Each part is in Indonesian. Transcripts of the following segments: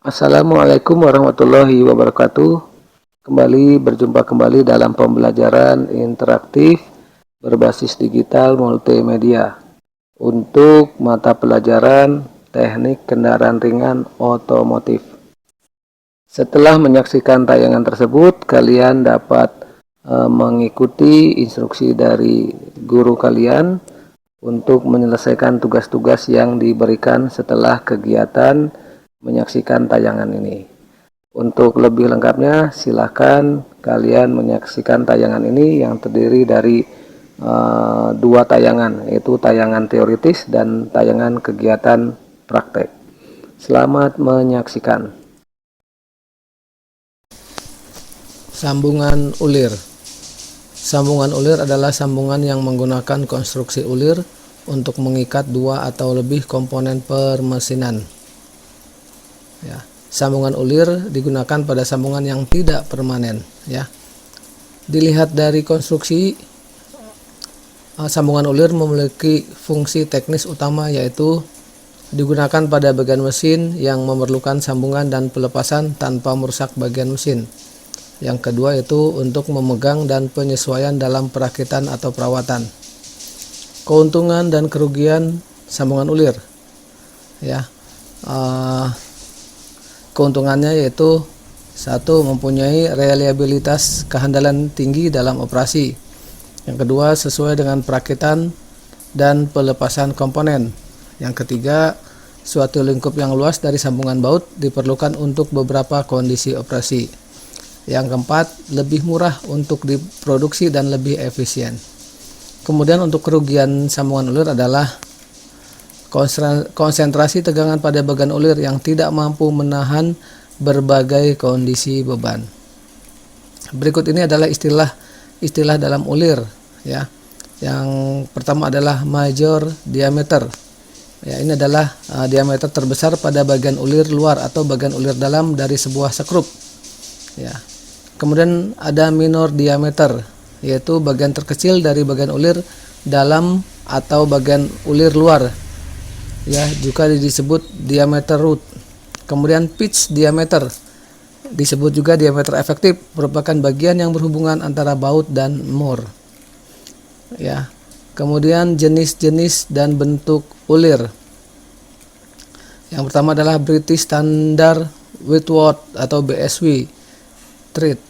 Assalamualaikum warahmatullahi wabarakatuh. Berjumpa kembali dalam pembelajaran interaktif berbasis digital multimedia untuk mata pelajaran teknik kendaraan ringan otomotif. Setelah menyaksikan tayangan tersebut, kalian dapat mengikuti instruksi dari guru kalian untuk menyelesaikan tugas-tugas yang diberikan setelah kegiatan menyaksikan tayangan ini. Untuk lebih lengkapnya, silakan kalian menyaksikan tayangan ini yang terdiri dari dua tayangan, yaitu tayangan teoritis dan tayangan kegiatan praktek. Selamat menyaksikan. Sambungan ulir. Sambungan ulir adalah sambungan yang menggunakan konstruksi ulir untuk mengikat dua atau lebih komponen permesinan. Ya, sambungan ulir digunakan pada sambungan yang tidak permanen. Ya, dilihat dari konstruksi, sambungan ulir memiliki fungsi teknis utama, yaitu digunakan pada bagian mesin yang memerlukan sambungan dan pelepasan tanpa merusak bagian mesin. Yang kedua itu untuk memegang dan penyesuaian dalam perakitan atau perawatan. Keuntungan dan kerugian sambungan ulir. Ya. Keuntungannya yaitu satu, mempunyai reliabilitas kehandalan tinggi dalam operasi. Yang kedua, sesuai dengan perakitan dan pelepasan komponen. Yang ketiga, suatu lingkup yang luas dari sambungan baut diperlukan untuk beberapa kondisi operasi. Yang keempat, lebih murah untuk diproduksi dan lebih efisien. Kemudian untuk kerugian sambungan ulir adalah konsentrasi tegangan pada bagian ulir yang tidak mampu menahan berbagai kondisi beban. Berikut ini adalah istilah dalam ulir, ya. Yang pertama adalah major diameter. Ya, ini adalah diameter terbesar pada bagian ulir luar atau bagian ulir dalam dari sebuah sekrup. Ya. Kemudian ada minor diameter, yaitu bagian terkecil dari bagian ulir dalam atau bagian ulir luar. Ya, juga disebut diameter root. Kemudian pitch diameter, disebut juga diameter efektif, merupakan bagian yang berhubungan antara baut dan mur. Ya. Kemudian jenis-jenis dan bentuk ulir. Yang pertama adalah British Standard Whitworth atau BSW thread.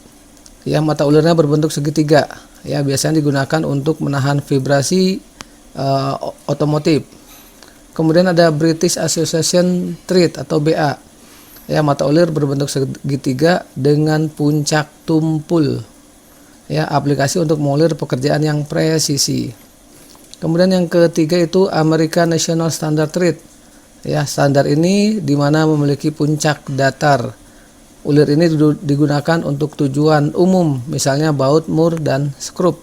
Ya, mata ulirnya berbentuk segitiga. Ya, biasanya digunakan untuk menahan vibrasi otomotif. Kemudian ada British Association thread atau BA. Ya, mata ulir berbentuk segitiga dengan puncak tumpul. Ya, aplikasi untuk mengulir pekerjaan yang presisi. Kemudian yang ketiga itu American National Standard thread. Ya, standar ini dimana memiliki puncak datar. Ulir ini digunakan untuk tujuan umum, misalnya baut, mur, dan skrup.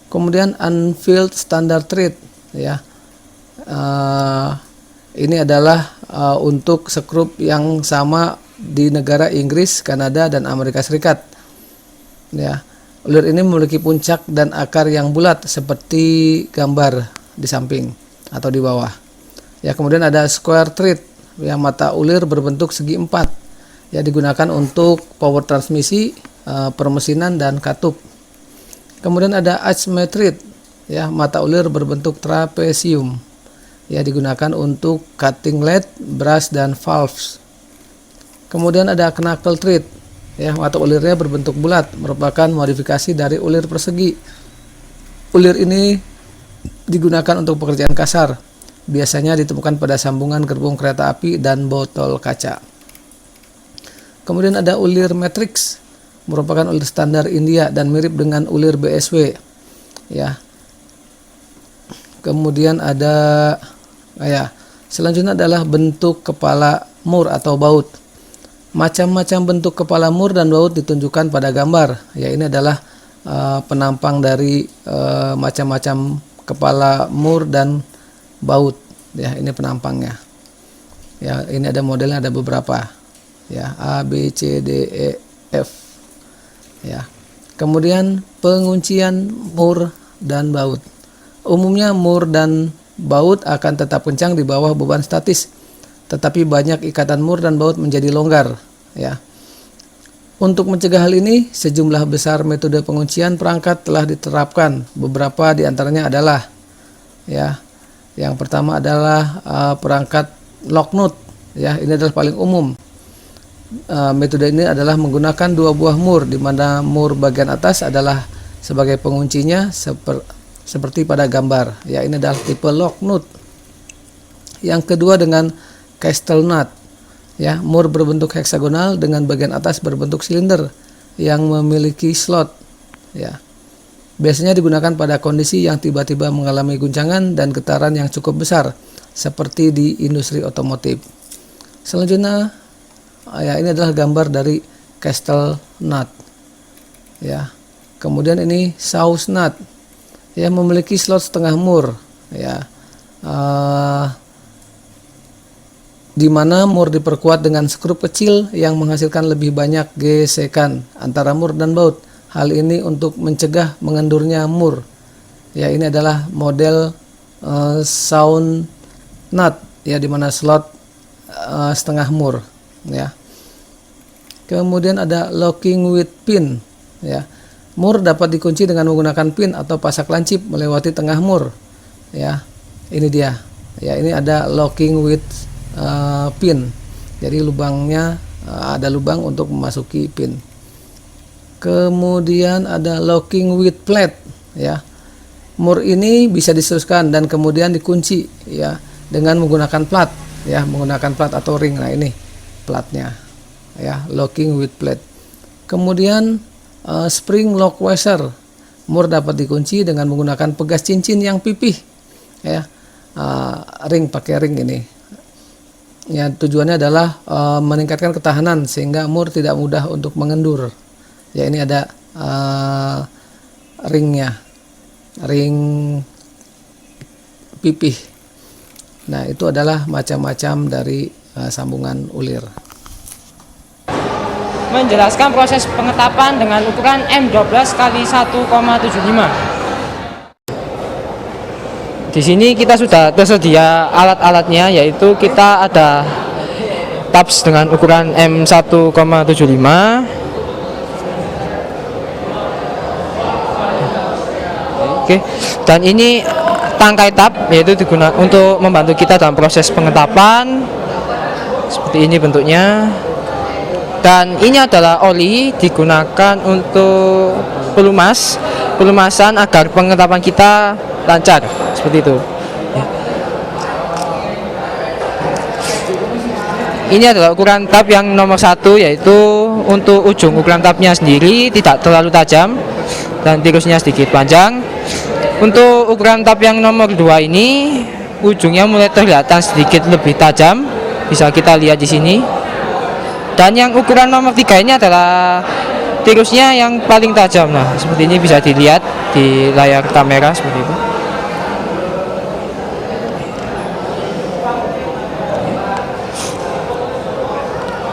Kemudian Anfield Standard thread. Ya, ini adalah untuk skrup yang sama di negara Inggris, Kanada, dan Amerika Serikat. Ya, ulir ini memiliki puncak dan akar yang bulat seperti gambar di samping atau di bawah. Ya, kemudian ada square thread, yang mata ulir berbentuk segi empat. Ya, digunakan untuk power transmisi, permesinan, dan katup. Kemudian ada asymmetric, ya, mata ulir berbentuk trapesium. Ya, digunakan untuk cutting lead, brush, dan valves. Kemudian ada knuckle thread. Ya, mata ulirnya berbentuk bulat, merupakan modifikasi dari ulir persegi. Ulir ini digunakan untuk pekerjaan kasar. Biasanya ditemukan pada sambungan gerbong kereta api dan botol kaca. Kemudian ada ulir matrix, merupakan ulir standar India dan mirip dengan ulir BSW. Ya. Kemudian ada selanjutnya adalah bentuk kepala mur atau baut. Macam-macam bentuk kepala mur dan baut ditunjukkan pada gambar. Ya, ini adalah penampang dari macam-macam kepala mur dan baut. Ya, ini penampangnya. Ya, ini ada modelnya, ada beberapa. Ya, A, B, C, D, E, F. Ya. Kemudian penguncian mur dan baut. Umumnya mur dan baut akan tetap kencang di bawah beban statis. tetapi banyak ikatan mur dan baut menjadi longgar, ya. Untuk mencegah hal ini, sejumlah besar metode penguncian perangkat telah diterapkan. Beberapa di antaranya adalah, ya, yang pertama adalah perangkat lock nut, ya, ini adalah paling umum. Metode ini adalah menggunakan dua buah mur, di mana mur bagian atas adalah sebagai penguncinya seperti pada gambar. Ya, ini adalah tipe lock nut. Yang kedua dengan castle nut, ya, mur berbentuk heksagonal dengan bagian atas berbentuk silinder yang memiliki slot, ya. Biasanya digunakan pada kondisi yang tiba-tiba mengalami guncangan dan getaran yang cukup besar, seperti di industri otomotif. Selanjutnya, ya, ini adalah gambar dari castle nut, ya. Kemudian ini saws nut, ya, memiliki slot setengah mur, ya, di mana mur diperkuat dengan skrup kecil yang menghasilkan lebih banyak gesekan antara mur dan baut. Hal ini untuk mencegah mengendurnya mur. Ya, ini adalah model sound nut, ya, di mana slot setengah mur, ya. Kemudian ada locking with pin, ya. Mur dapat dikunci dengan menggunakan pin atau pasak lancip melewati tengah mur, ya. Ini dia, ya, ini ada locking with pin. Jadi lubangnya ada lubang untuk memasuki pin. Kemudian ada locking with plate, ya. Mur ini bisa diseluskan dan kemudian dikunci, ya, dengan menggunakan plat, ya, menggunakan plat atau ring. Nah, ini platnya, ya, locking with plate. Kemudian spring lock washer, mur dapat dikunci dengan menggunakan pegas cincin yang pipih, ya, ring, pakai ring ini. Ya, tujuannya adalah meningkatkan ketahanan sehingga mur tidak mudah untuk mengendur. Ya, ini ada ringnya, ring pipih. Nah, itu adalah macam-macam dari sambungan ulir. Menjelaskan proses pengetapan dengan ukuran M12 kali 1,75. Di sini kita sudah tersedia alat-alatnya, yaitu kita ada tabs dengan ukuran M1,75. Oke, dan ini tangkai tab, yaitu digunakan untuk membantu kita dalam proses pengetapan. Seperti ini bentuknya. Dan ini adalah oli, digunakan untuk pelumasan agar pengetapan kita lancar, seperti itu. Ini adalah ukuran tab yang nomor 1, yaitu untuk ujung ukuran tabnya sendiri tidak terlalu tajam dan tirusnya sedikit panjang. Untuk ukuran tab yang nomor 2 ini, ujungnya mulai terlihat sedikit lebih tajam, bisa kita lihat di sini. Dan yang ukuran nomor 3 ini adalah tirusnya yang paling tajam. Nah, seperti ini bisa dilihat di layar kamera, seperti itu.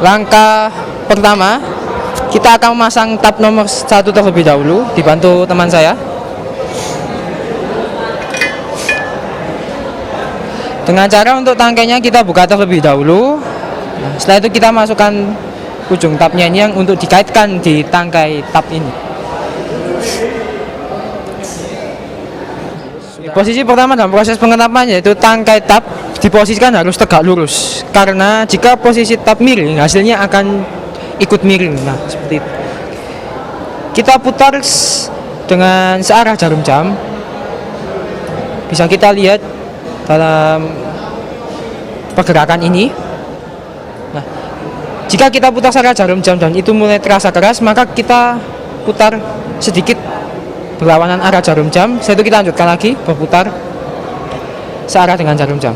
Langkah pertama, kita akan memasang tab nomor 1 terlebih dahulu, dibantu teman saya. Dengan cara untuk tangkainya kita buka terlebih dahulu. Nah, setelah itu kita masukkan ujung tabnya ini yang untuk dikaitkan di tangkai tab ini. Posisi pertama dalam proses pengetapan yaitu tangkai tab diposisikan harus tegak lurus, karena jika posisi tab miring hasilnya akan ikut miring. Nah, seperti itu. Kita putar dengan searah jarum jam. Bisa kita lihat dalam pergerakan ini. Nah, jika kita putar searah jarum jam dan itu mulai terasa keras, maka kita putar sedikit berlawanan arah jarum jam. Setelah itu kita lanjutkan lagi berputar searah dengan jarum jam.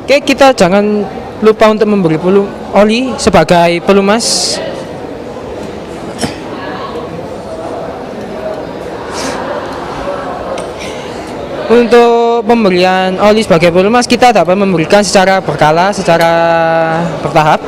Oke, kita jangan lupa untuk memberi oli sebagai pelumas. Untuk pemberian oli sebagai pelumas kita dapat memberikan secara berkala, secara bertahap.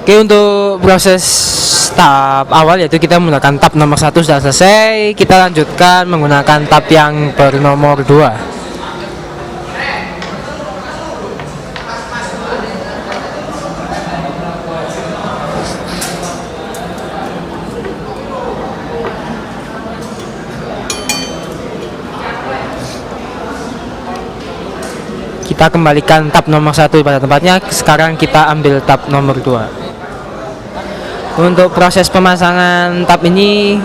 Oke, untuk proses tahap awal yaitu kita menggunakan tab nomor 1 sudah selesai. Kita lanjutkan menggunakan tab yang bernomor 2. Kita kembalikan tab nomor 1 pada tempatnya. Sekarang kita ambil tab nomor 2. Untuk proses pemasangan tab ini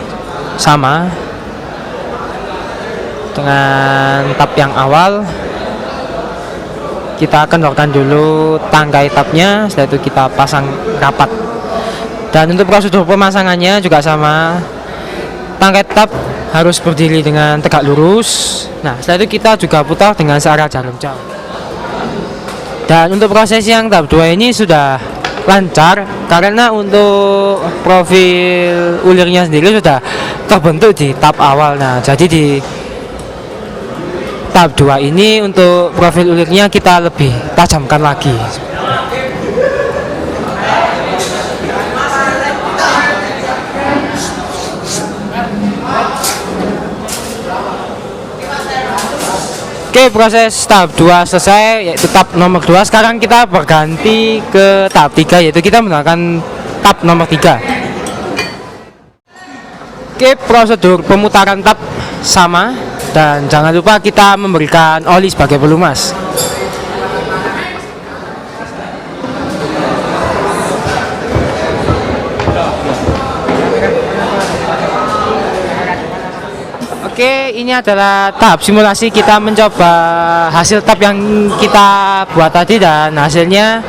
sama dengan tab yang awal. Kita kendorkan dulu tangkai tabnya, setelah itu kita pasang rapat. Dan untuk prosedur pemasangannya juga sama. Tangkai tab harus berdiri dengan tegak lurus. Nah, setelah itu kita juga putar dengan searah jarum jam. Dan untuk proses yang tahap 2 ini sudah lancar karena untuk profil ulirnya sendiri sudah terbentuk di tahap awal. Nah, jadi di tahap 2 ini untuk profil ulirnya kita lebih tajamkan lagi. Oke, proses tahap 2 selesai, yaitu tahap nomor 2. Sekarang kita berganti ke tahap 3, yaitu kita menggunakan tab nomor 3. Oke, prosedur pemutaran tab sama, dan jangan lupa kita memberikan oli sebagai pelumas. Oke, ini adalah tahap simulasi. Kita mencoba hasil tab yang kita buat tadi dan hasilnya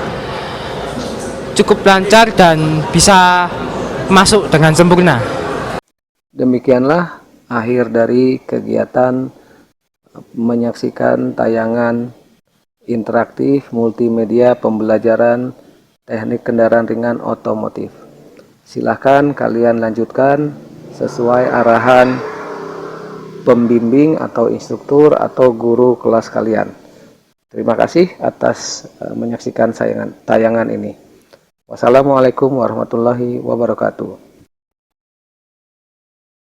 cukup lancar dan bisa masuk dengan sempurna. Demikianlah akhir dari kegiatan menyaksikan tayangan interaktif multimedia pembelajaran teknik kendaraan ringan otomotif. Silahkan kalian lanjutkan sesuai arahan pembimbing atau instruktur atau guru kelas kalian. Terima kasih atas menyaksikan tayangan ini. Wassalamualaikum warahmatullahi wabarakatuh.